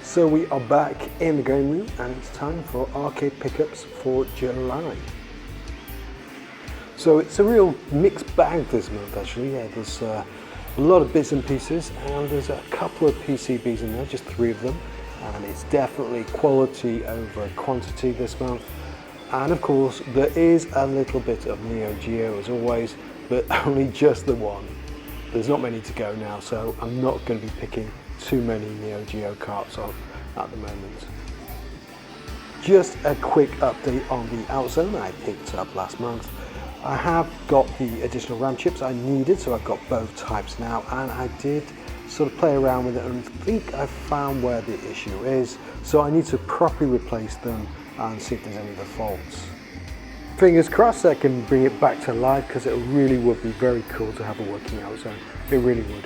So we are back in the game room and it's time for arcade pickups for July. So it's a real mixed bag this month actually. Yeah, there's a lot of bits and pieces and there's a couple of PCBs in there, just 3 of them. And it's definitely quality over quantity this month. And of course there is a little bit of NeoGeo as always, but only just the one. There's not many to go now, so I'm not going to be picking too many NeoGeo carts off at the moment. Just a quick update on the outzone I picked up last month. I have got the additional RAM chips I needed, so I've got both types now, and I did sort of play around with it and think I found where the issue is, so I need to properly replace them and see if there's any other faults. Fingers crossed I can bring it back to life, because it really would be very cool to have a working outzone. It really would.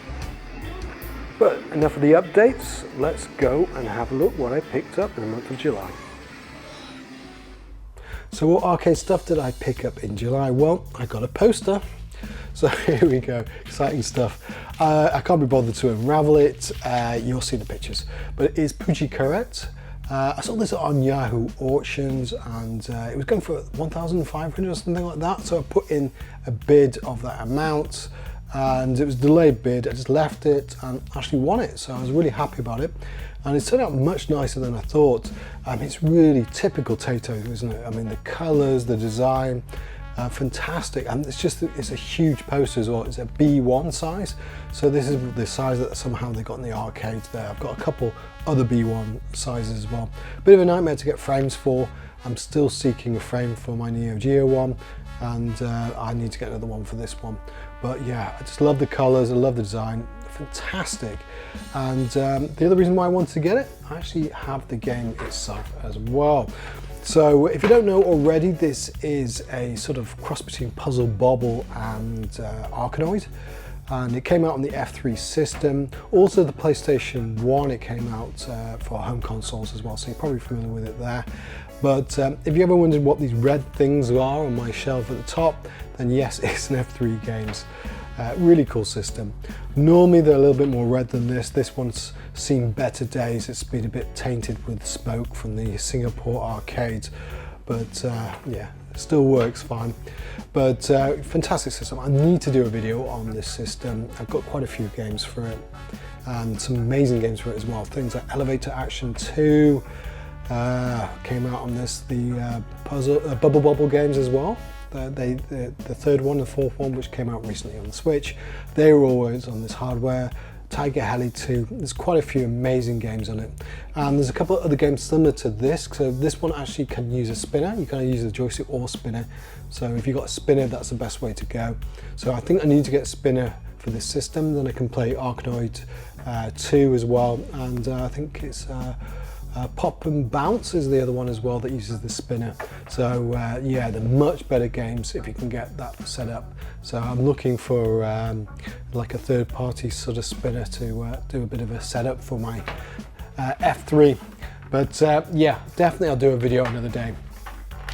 But enough of the updates, let's go and have a look what I picked up in the month of July. So what arcade stuff did I pick up in July? Well, I got a poster. So here we go, exciting stuff. I can't be bothered to unravel it, you'll see the pictures. But it is Puji Correct. I saw this on Yahoo Auctions and it was going for 1,500 or something like that. So I put in a bid of that amount and it was a delayed bid. I just left it and actually won it. So I was really happy about it. And it turned out much nicer than I thought. It's really typical Taito, isn't it? I mean, the colors, the design, fantastic. And it's a huge poster as well. It's a B1 size. So this is the size that somehow they got in the arcades there. I've got a couple other B1 sizes as well. Bit of a nightmare to get frames for. I'm still seeking a frame for my NeoGeo one, and I need to get another one for this one. But yeah, I just love the colors, I love the design, fantastic. And the other reason why I wanted to get it, I actually have the game itself as well. So if you don't know already, this is a sort of cross between Puzzle Bobble and Arkanoid. And it came out on the F3 system. Also the PlayStation 1, it came out for home consoles as well, so you're probably familiar with it there. But if you ever wondered what these red things are on my shelf at the top, then yes, it's an F3 games. Really cool system. Normally they're a little bit more red than this. This one's seen better days. It's been a bit tainted with smoke from the Singapore arcades, but yeah, it still works fine. But fantastic system. I need to do a video on this system. I've got quite a few games for it and some amazing games for it as well. Things like Elevator Action 2 came out on this, the Bubble Bobble games as well. The third one and fourth one, which came out recently on the Switch, they were always on this hardware. Tiger Heli 2, there's quite a few amazing games on it. And there's a couple of other games similar to this. So this one actually can use a spinner. You can use the joystick or spinner. So if you've got a spinner, that's the best way to go. So I think I need to get a spinner for this system. Then I can play Arkanoid 2 as well. And I think it's Pop and Bounce is the other one as well that uses the spinner. So yeah, they're much better games if you can get that set up. So I'm looking for like a third-party sort of spinner to do a bit of a setup for my F3. But yeah, definitely I'll do a video another day.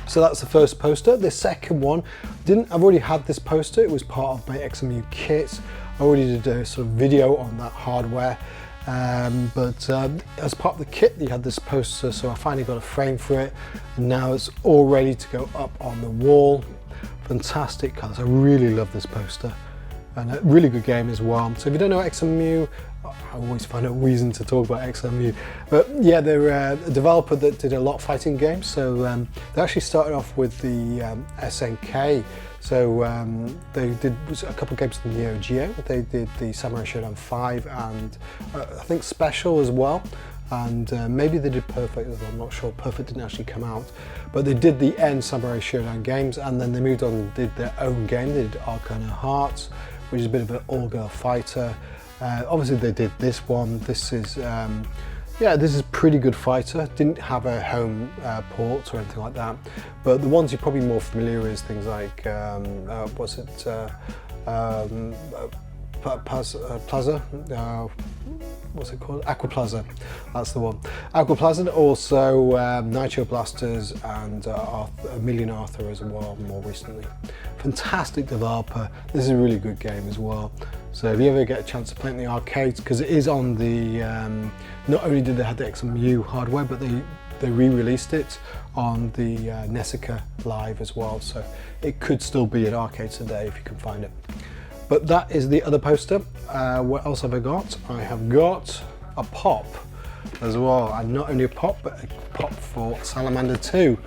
So that's the first poster. The second one, I've already had this poster. It was part of my XMU kit. I already did a sort of video on that hardware. But as part of the kit, you had this poster, so I finally got a frame for it, and now it's all ready to go up on the wall. Fantastic colours, I really love this poster, and a really good game as well. So if you don't know XMU, I always find a reason to talk about XMU, but yeah, they're a developer that did a lot of fighting games. So they actually started off with the SNK. So they did a couple of games of the NeoGeo. They did the Samurai Shodown 5 and I think Special as well. And maybe they did Perfect as well, I'm not sure. Perfect didn't actually come out. But they did the N Samurai Shodown games, and then they moved on and did their own game. They did Arcana Hearts, which is a bit of an all-girl fighter. Obviously they did this one. This is yeah, this is a pretty good fighter. Didn't have a home port or anything like that. But the ones you're probably more familiar with is things like, what's it, Plaza? What's it called? Aquaplaza, that's the one. Aquaplaza, also Nitro Blasters and Million Arthur as well, more recently. Fantastic developer. This is a really good game as well. So if you ever get a chance to play it in the arcades, because it is on the, not only did they have the XMU hardware, but they re-released it on the Nesica Live as well. So it could still be at arcades today if you can find it. But that is the other poster. What else have I got? I have got a pop as well, and not only a pop, but a pop for Salamander 2.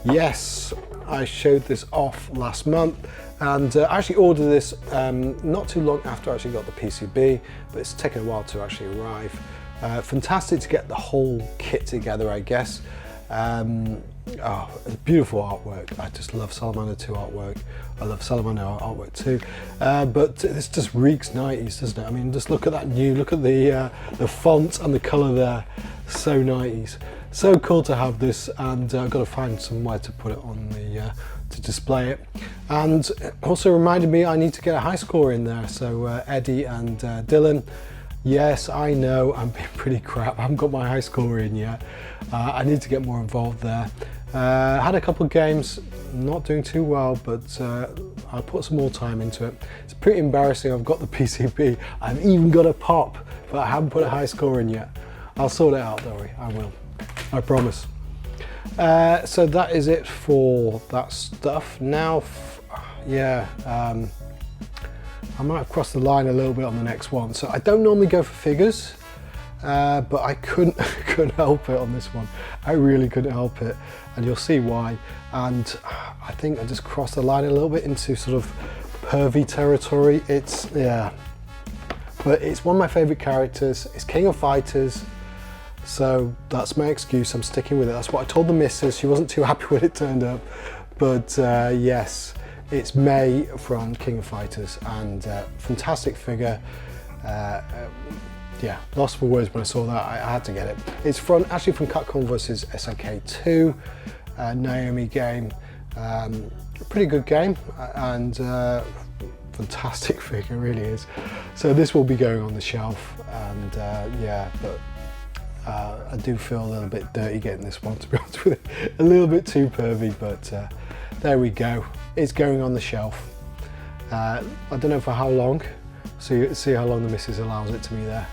Yes, I showed this off last month, and I actually ordered this not too long after I actually got the PCB, but it's taken a while to actually arrive. Fantastic to get the whole kit together, I guess. Oh, beautiful artwork. I just love Salamander 2 artwork. I love Salamander artwork too. But this just reeks 90s, doesn't it? I mean, just look at that look at the font and the colour there. So 90s. So cool to have this, and I've got to find somewhere to put it on the, to display it. And also reminded me I need to get a high score in there. So Eddie and Dylan, yes, I know I'm being pretty crap. I haven't got my high score in yet. I need to get more involved there. Had a couple of games, not doing too well, but I'll put some more time into it. It's pretty embarrassing. I've got the PCB, I've even got a pop, but I haven't put a high score in yet. I'll sort it out, don't worry, I will. I promise. So that is it for that stuff. Now, yeah, I might have crossed the line a little bit on the next one. So I don't normally go for figures, but I couldn't help it on this one. I really couldn't help it, and you'll see why. And I think I just crossed the line a little bit into sort of pervy territory. It's, yeah, but it's one of my favorite characters. It's King of Fighters. So that's my excuse, I'm sticking with it. That's what I told the missus. She wasn't too happy when it turned up. But yes, it's May from King of Fighters, and fantastic figure. Yeah, lost for words when I saw that. I had to get it. It's actually from Capcom vs SNK 2, Naomi game. Pretty good game, and fantastic figure, really is. So this will be going on the shelf, and yeah, but I do feel a little bit dirty getting this one, to be honest with you. A little bit too pervy, but there we go. It's going on the shelf. I don't know for how long, so you see how long the missus allows it to be there.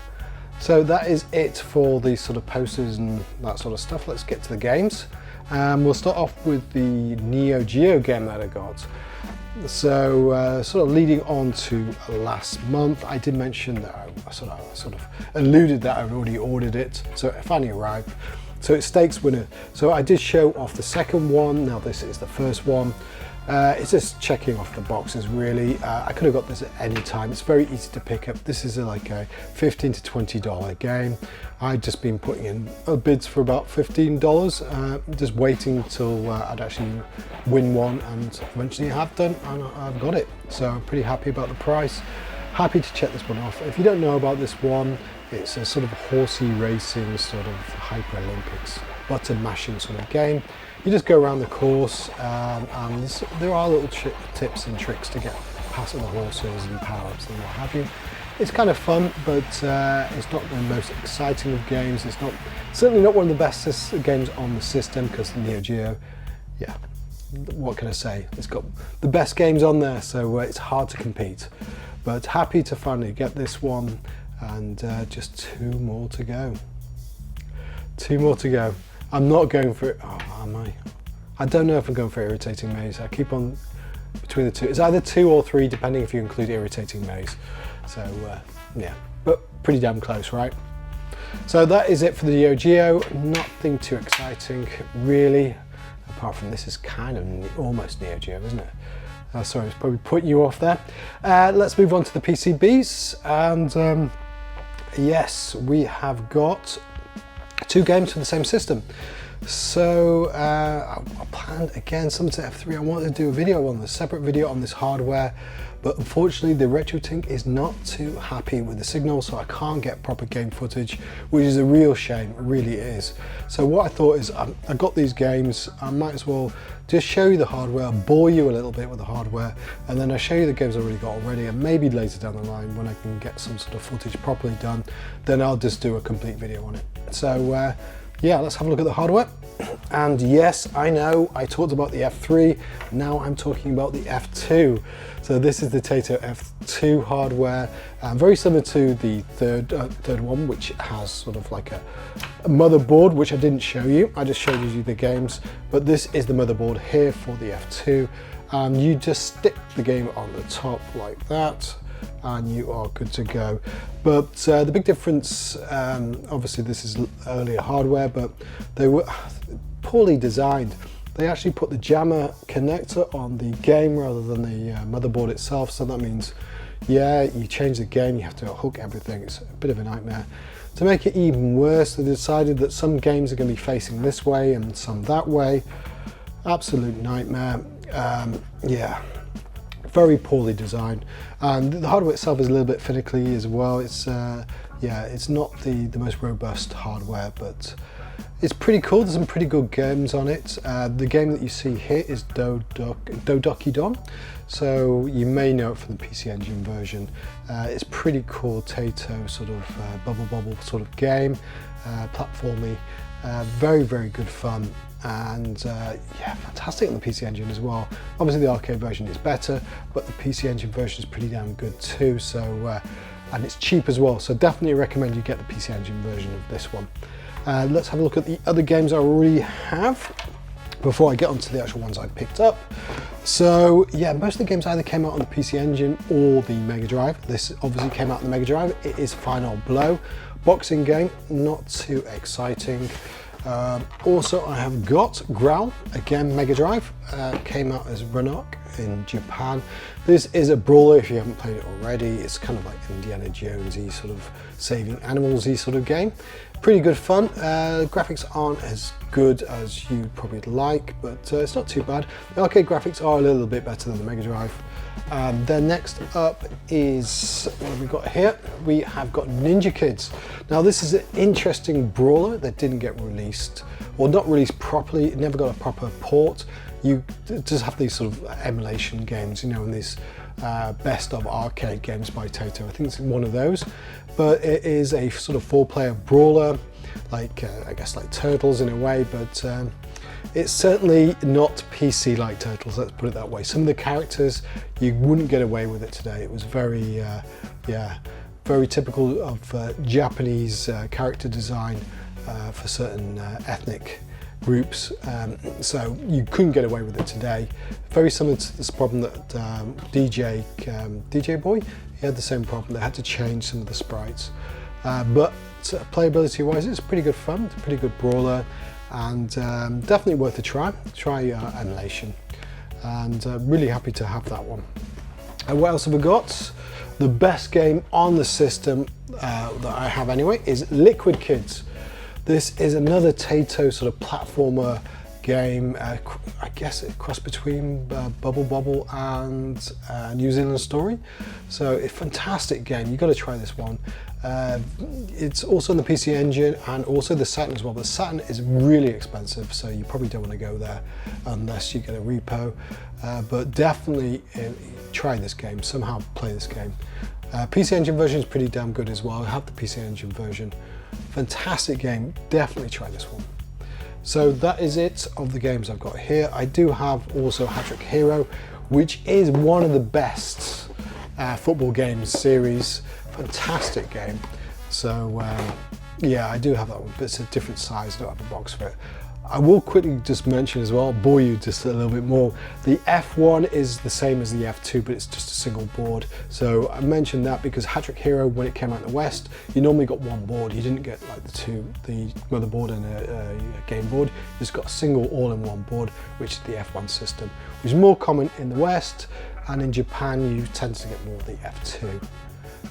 So that is it for these sort of posters and that sort of stuff. Let's get to the games. We'll start off with the NeoGeo game that I got. So sort of leading on to last month, I did mention that I sort of alluded that I'd already ordered it, so it finally arrived. So it's Stakes Winner. So I did show off the second one, now this is the first one. It's just checking off the boxes, really. I could have got this at any time. It's very easy to pick up. This is like a $15 to $20 game. I'd just been putting in bids for about $15, just waiting until I'd actually win one, and eventually I have done, and I've got it. So I'm pretty happy about the price. Happy to check this one off. If you don't know about this one, it's a sort of horsey racing, sort of Hyper Olympics, button mashing sort of game. You just go around the course, and there are little tips and tricks to get past the horses and power-ups and what have you. It's kind of fun, but it's not the most exciting of games. It's certainly not one of the best games on the system, because the NeoGeo, yeah, what can I say? It's got the best games on there, so it's hard to compete. But happy to finally get this one, and just two more to go. Two more to go. I'm not going for it. Oh, am I? I don't know if I'm going for Irritating Maze. I keep on between the two. It's either 2 or 3, depending if you include Irritating Maze. So yeah, but pretty damn close, right? So that is it for the NeoGeo. Nothing too exciting, really, apart from this is kind of almost NeoGeo, isn't it? Sorry, it's probably putting you off there. Let's move on to the PCBs, and yes, we have got 2 games for the same system. So I planned again something to F3. I wanted to do a video on this, separate video on this hardware, but unfortunately the RetroTink is not too happy with the signal, so I can't get proper game footage, which is a real shame. It really is. So what I thought is, I got these games, I might as well just show you the hardware, bore you a little bit with the hardware, and then I'll show you the games I've already got already, and maybe later down the line when I can get some sort of footage properly done, then I'll just do a complete video on it. So yeah, let's have a look at the hardware. And yes, I know I talked about the F3, now I'm talking about the F2. So this is the Taito F2 hardware, very similar to the third one, which has sort of like a motherboard, which I didn't show you, I just showed you the games, but this is the motherboard here for the F2. You just stick the game on the top like that, and you are good to go. But the big difference, obviously this is earlier hardware, but they were poorly designed. They actually put the jammer connector on the game rather than the motherboard itself, so that means, yeah, you change the game, you have to hook everything. It's a bit of a nightmare. To make it even worse, they decided that some games are going to be facing this way and some that way. Absolute nightmare. Yeah, very poorly designed, and the hardware itself is a little bit finicky as well. It's yeah, it's not the most robust hardware, but it's pretty cool. There's some pretty good games on it. The game that you see here is Dodukidong, so you may know it from the PC Engine version. It's pretty cool Taito sort of bubble sort of game, platformy, very good fun, and yeah, fantastic on the PC Engine as well. Obviously the arcade version is better, but the PC Engine version is pretty damn good too. So and it's cheap as well, so definitely recommend you get the PC Engine version of this one. Let's have a look at the other games I already have before I get onto the actual ones I picked up. So yeah, most of the games either came out on the PC Engine or the Mega Drive. This obviously came out on the Mega Drive. It is Final Blow, boxing game, not too exciting. Also I have got Growl, again Mega Drive, came out as Runark in Japan. This is a brawler if you haven't played it already. It's kind of like Indiana Jonesy, sort of saving animals-y sort of game. Pretty good fun. Graphics aren't as good as you'd probably like, but it's not too bad. The arcade graphics are a little bit better than the Mega Drive. Then next up is, what have we got here? We have got Ninja Kids. Now this is an interesting brawler that didn't get released, or not released properly. It never got a proper port. You just have these sort of emulation games, you know, and these best of arcade games by Taito. I think it's one of those, but it is a sort of 4-player brawler, like I guess like Turtles in a way, but it's certainly not PC like Turtles, let's put it that way. Some of the characters, you wouldn't get away with it today. It was very, yeah, very typical of Japanese character design for certain ethnic groups, so you couldn't get away with it today. Very similar to this problem that DJ Boy, he had the same problem. They had to change some of the sprites, but playability wise it's pretty good fun. It's a pretty good brawler, and definitely worth a try. Try emulation, and really happy to have that one. And what else have we got? The best game on the system that I have anyway is Liquid Kids. This is another Taito sort of platformer game, I guess a cross between Bubble Bobble and New Zealand Story. So a fantastic game, you've got to try this one. It's also on the PC Engine and also the Saturn as well, but the Saturn is really expensive, so you probably don't want to go there unless you get a repo. But definitely try this game, somehow play this game. PC Engine version is pretty damn good as well. I have the PC Engine version. Fantastic game, definitely try this one. So that is it of the games I've got here. I do have also Hat-Trick Hero, which is one of the best football games series. Fantastic game. So yeah, I do have that one, but it's a different size. I don't have a box for it. I will quickly just mention as well, bore you just a little bit more, the F1 is the same as the F2, but it's just a single board. So I mentioned that because Hat-Trick Hero, when it came out in the West, you normally got one board. You didn't get like the motherboard and a game board. You just got a single all-in-one board, which is the F1 system, which is more common in the West, and in Japan you tend to get more of the F2.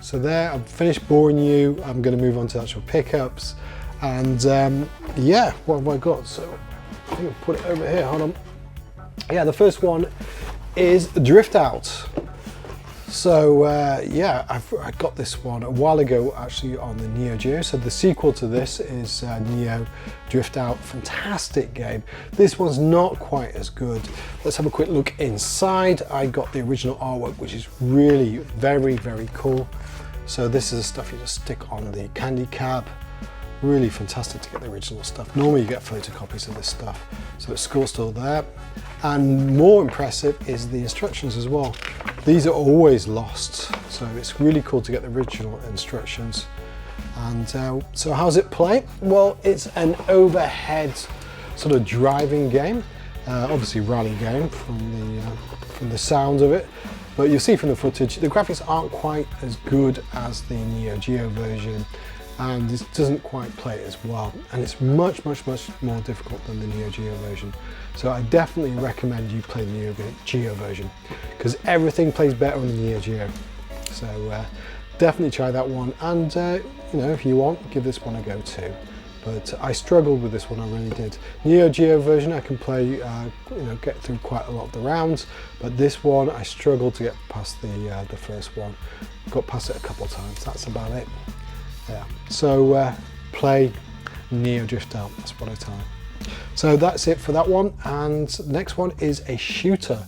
So there, I've finished boring you. I'm going to move on to actual pickups. And yeah, what have I got? So I think I'll put it over here, hold on. Yeah, the first one is Drift Out. So yeah, I got this one a while ago actually on the NeoGeo. So the sequel to this is Neo Drift Out. Fantastic game. This one's not quite as good. Let's have a quick look inside. I got the original artwork, which is really very cool. So this is the stuff you just stick on the candy cap. Really fantastic to get the original stuff. Normally you get photocopies of this stuff, so it's still there. And more impressive is the instructions as well. These are always lost, so it's really cool to get the original instructions. And so how's it play? Well, it's an overhead sort of driving game, obviously rally game from the sound of it. But you'll see from the footage, the graphics aren't quite as good as the NeoGeo version, and it doesn't quite play as well. And it's much more difficult than the NeoGeo version. So I definitely recommend you play the NeoGeo version, because everything plays better on the NeoGeo. So definitely try that one. And you know, if you want, give this one a go too. But I struggled with this one, I really did. NeoGeo version I can play, you know, get through quite a lot of the rounds, but this one I struggled to get past the first one. Got past it a couple of times, that's about it. Yeah. So play Neo Drift Out, that's what I tell you. So that's it for that one, and next one is a shooter.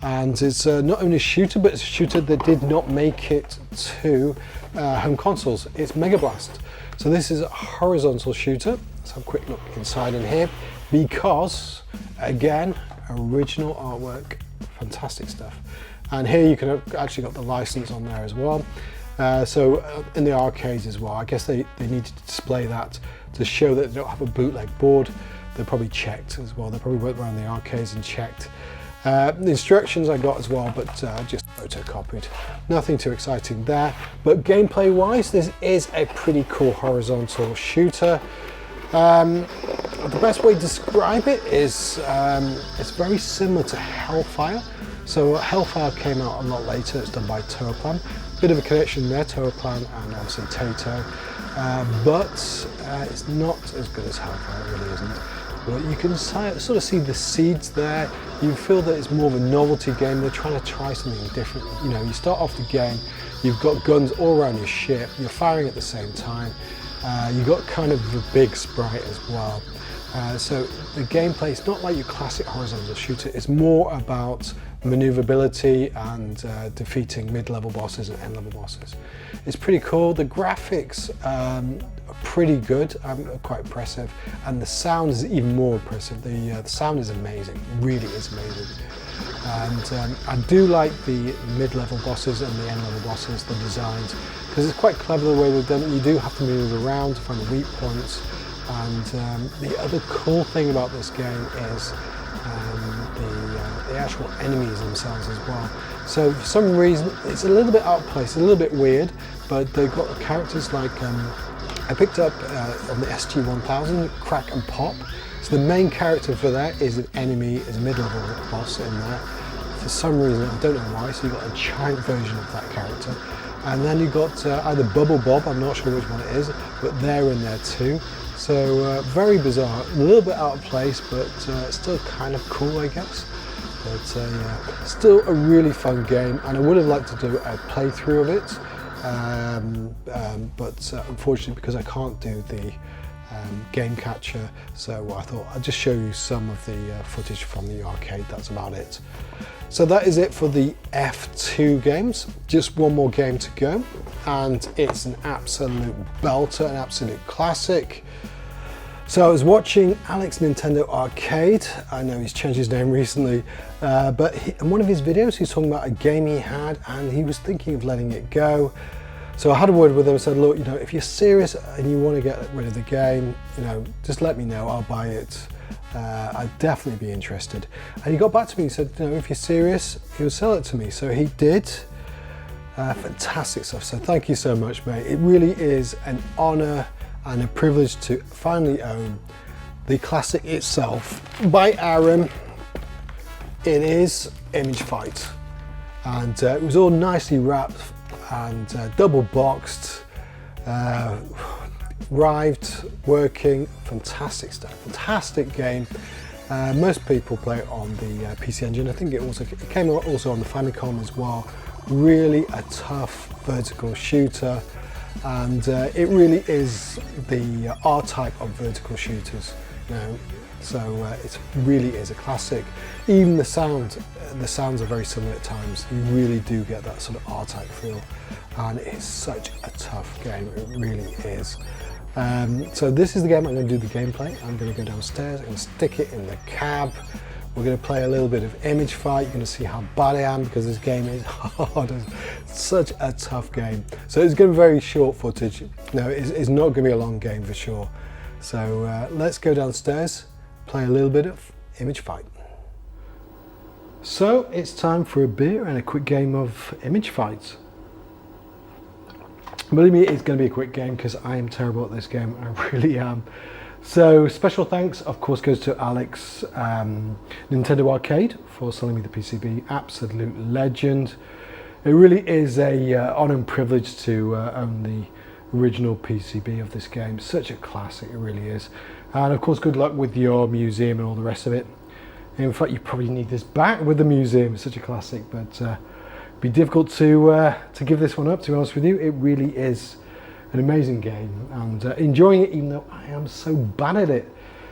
And it's not only a shooter, but it's a shooter that did not make it to home consoles. It's Mega Blast. So this is a horizontal shooter. Let's have a quick look inside in here, because again, original artwork, fantastic stuff. And here you can actually got the license on there as well. So in the arcades as well, I guess they needed to display that to show that they don't have a bootleg board. They probably checked as well. They probably went around the arcades and checked. The instructions I got as well, but just photocopied. Nothing too exciting there. But gameplay wise, this is a pretty cool horizontal shooter. The best way to describe it is it's very similar to Hellfire. So Hellfire came out a lot later. It's done by Toaplan. Bit of a connection there, Toaplan and obviously Taito. But it's not as good as Hellfire, it really isn't. But you can sort of see the seeds there. You feel that it's more of a novelty game. They're trying to try something different. You know, you start off the game, you've got guns all around your ship, you're firing at the same time. You've got kind of a big sprite as well. So the gameplay is not like your classic horizontal shooter. It's more about maneuverability and defeating mid-level bosses and end-level bosses. It's pretty cool. The graphics are pretty good, quite impressive, and the sound is even more impressive. The sound is amazing, really is amazing. And I do like the mid-level bosses and the end-level bosses, the designs, because it's quite clever the way they've done it. You do have to move around to find the weak points. And the other cool thing about this game is the actual enemies themselves as well. So for some reason, it's a little bit out of place, a little bit weird, but they've got characters like, I picked up on the SG-1000, Crack and Pop. So the main character for that is an enemy, is a mid-level boss in there. For some reason, I don't know why, so you've got a giant version of that character. And then you've got either Bubble Bob, I'm not sure which one it is, but they're in there too. So very bizarre, a little bit out of place, but still kind of cool, I guess. But yeah, still a really fun game, and I would have liked to do a playthrough of it, but unfortunately, because I can't do the game capture, so I thought I'd just show you some of the footage from the arcade. That's about it. So that is it for the F2 games. Just one more game to go, and it's an absolute belter, an absolute classic. So I was watching Alex Nintendo Arcade. I know he's changed his name recently, but in one of his videos he's talking about a game he had and he was thinking of letting it go. So I had a word with him and said, look, you know, if you're serious and you want to get rid of the game, you know, just let me know, I'll buy it. I'd definitely be interested. And he got back to me and said, you know, if you're serious, he'll sell it to me. So he did. Fantastic stuff. So thank you so much, mate. It really is an honor and a privilege to finally own the classic itself by IREM. It is Image Fight, and it was all nicely wrapped and double boxed, arrived, working, fantastic stuff, fantastic game. Most people play it on the PC Engine. I think it came out also on the Famicom as well. Really a tough vertical shooter. And it really is the R-type of vertical shooters, you know. So it really is a classic. Even the sounds are very similar at times. You really do get that sort of R-type feel, and it's such a tough game. It really is. So this is the game I'm going to do the gameplay. I'm going to go downstairs and stick it in the cab. We're going to play a little bit of image fight. You're going to see how bad I am because this game is hard. It's such a tough game. So it's going to be very short footage. No, it's not going to be a long game for sure. So let's go downstairs, play a little bit of image fight. So it's time for a beer and a quick game of image fights. Believe me, it's going to be a quick game because I am terrible at this game. I really am. So special thanks, of course, goes to Alex, Nintendo Arcade, for selling me the PCB. Absolute legend. It really is a honor and privilege to own the original PCB of this game. Such a classic, it really is. And of course, good luck with your museum and all the rest of it. In fact, you probably need this back with the museum. It's such a classic, but it'd be difficult to give this one up, to be honest with you. It really is an amazing game, and enjoying it even though I am so bad at it.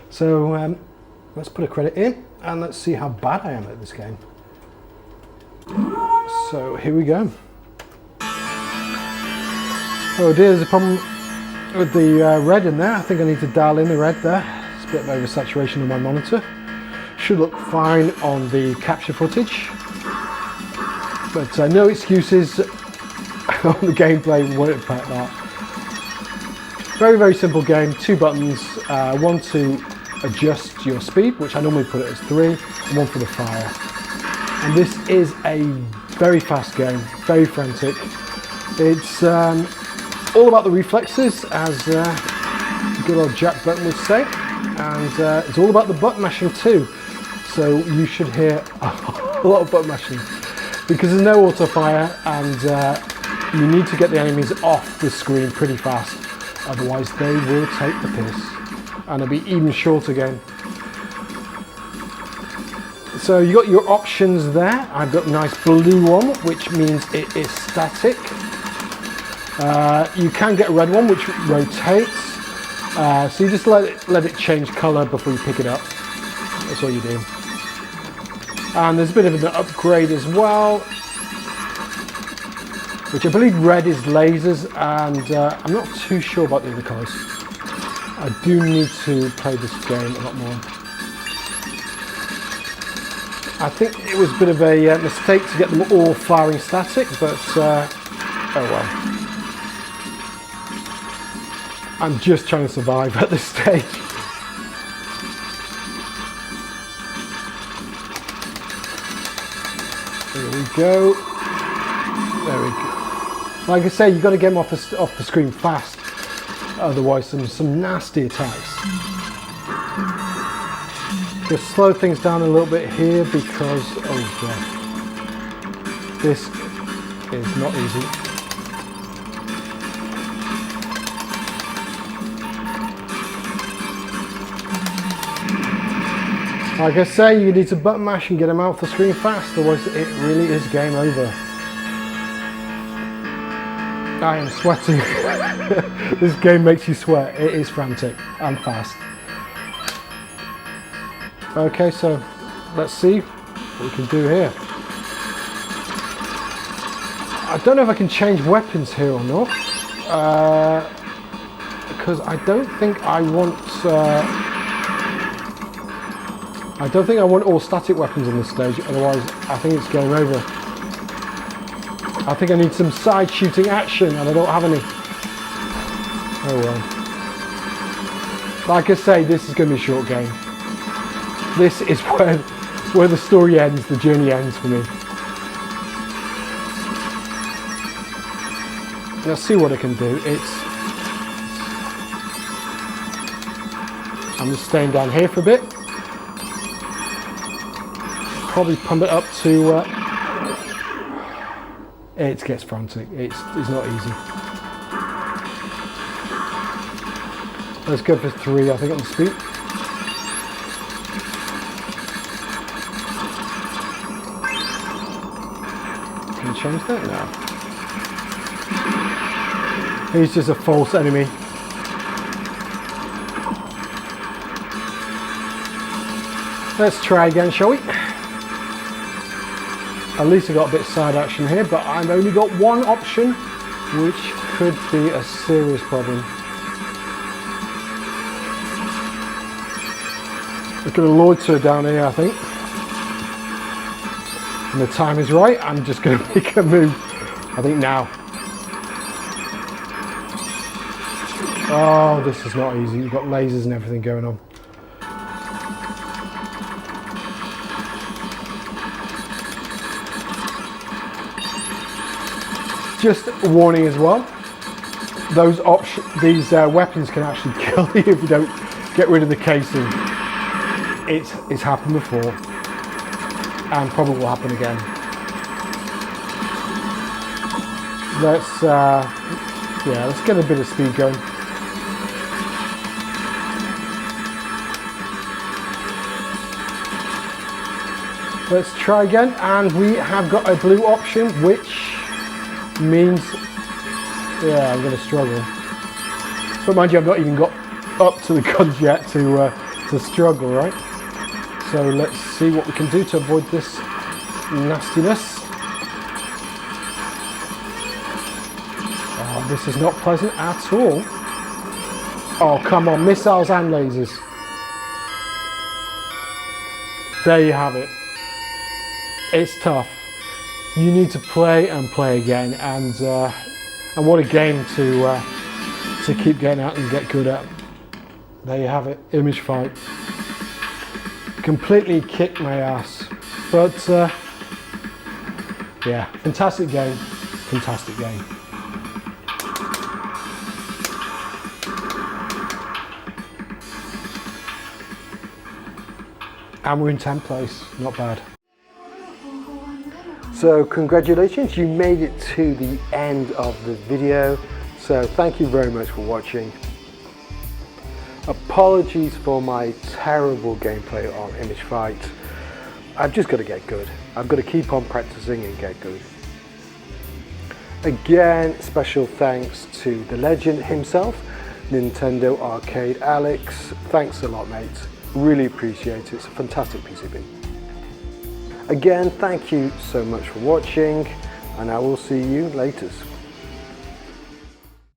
So let's put a credit in and let's see how bad I am at this game. So here we go. Oh dear, there's a problem with the red in there. I think I need to dial in the red there. It's a bit of oversaturation on my monitor. Should look fine on the capture footage, but no excuses on the gameplay won't impact that. Very, very simple game. 2 buttons, one to adjust your speed, which I normally put it as 3, and one for the fire. And this is a very fast game, very frantic. It's all about the reflexes, as good old Jack Button would say, and it's all about the button mashing too. So you should hear a lot of button mashing because there's no auto fire, and you need to get the enemies off the screen pretty fast, otherwise they will take the piss, and it'll be even shorter game. So you got your options there. I've got a nice blue one, which means it is static. You can get a red one, which rotates. So you just let it change colour before you pick it up. That's all you do. And there's a bit of an upgrade as well, which I believe red is lasers, and I'm not too sure about the other colours. I do need to play this game a lot more. I think it was a bit of a mistake to get them all firing static, but oh well. I'm just trying to survive at this stage. There we go. There we go. Like I say, you've got to get them off the screen fast, otherwise some nasty attacks. Just slow things down a little bit here because, oh god, this is not easy. Like I say, you need to button mash and get them out the screen fast, otherwise it really is game over. I am sweating. This game makes you sweat. It is frantic and fast. Okay, so let's see what we can do here. I don't know if I can change weapons here or not, because I don't think I want all static weapons on this stage, otherwise I think it's game over. I think I need some side shooting action and I don't have any. Oh well. Like I say, this is going to be a short game. This is where the story ends, the journey ends for me. Let's see what I can do. I'm just staying down here for a bit. Probably pump it up to it gets frantic. It's not easy. Let's go for 3, I think, on the speed. Can you change that? No. He's just a false enemy. Let's try again, shall we? At least I got a bit of side action here, but I've only got one option, which could be a serious problem. Just going to loiter down here, I think. When the time is right, I'm just going to make a move. I think now. Oh, this is not easy. You've got lasers and everything going on. Just a warning as well. These weapons can actually kill you if you don't get rid of the casing. It's happened before, and probably will happen again. Let's get a bit of speed going. Let's try again, and we have got a blue option, which means, yeah, I'm going to struggle. But mind you, I've not even got up to the guns yet to struggle, right? So let's see what we can do to avoid this nastiness. Oh, this is not pleasant at all. Oh, come on, missiles and lasers. There you have it. It's tough. You need to play and play again, and what a game to keep getting out and get good at. There you have it, Image Fight. Completely kicked my ass, but yeah, fantastic game, fantastic game. And we're in 10th place, not bad. So congratulations, you made it to the end of the video. So thank you very much for watching. Apologies for my terrible gameplay on Image Fight. I've just got to get good. I've got to keep on practicing and get good. Again, special thanks to the legend himself, Nintendo Arcade Alex. Thanks a lot, mate. Really appreciate it. It's a fantastic PCB. Again, thank you so much for watching, and I will see you later.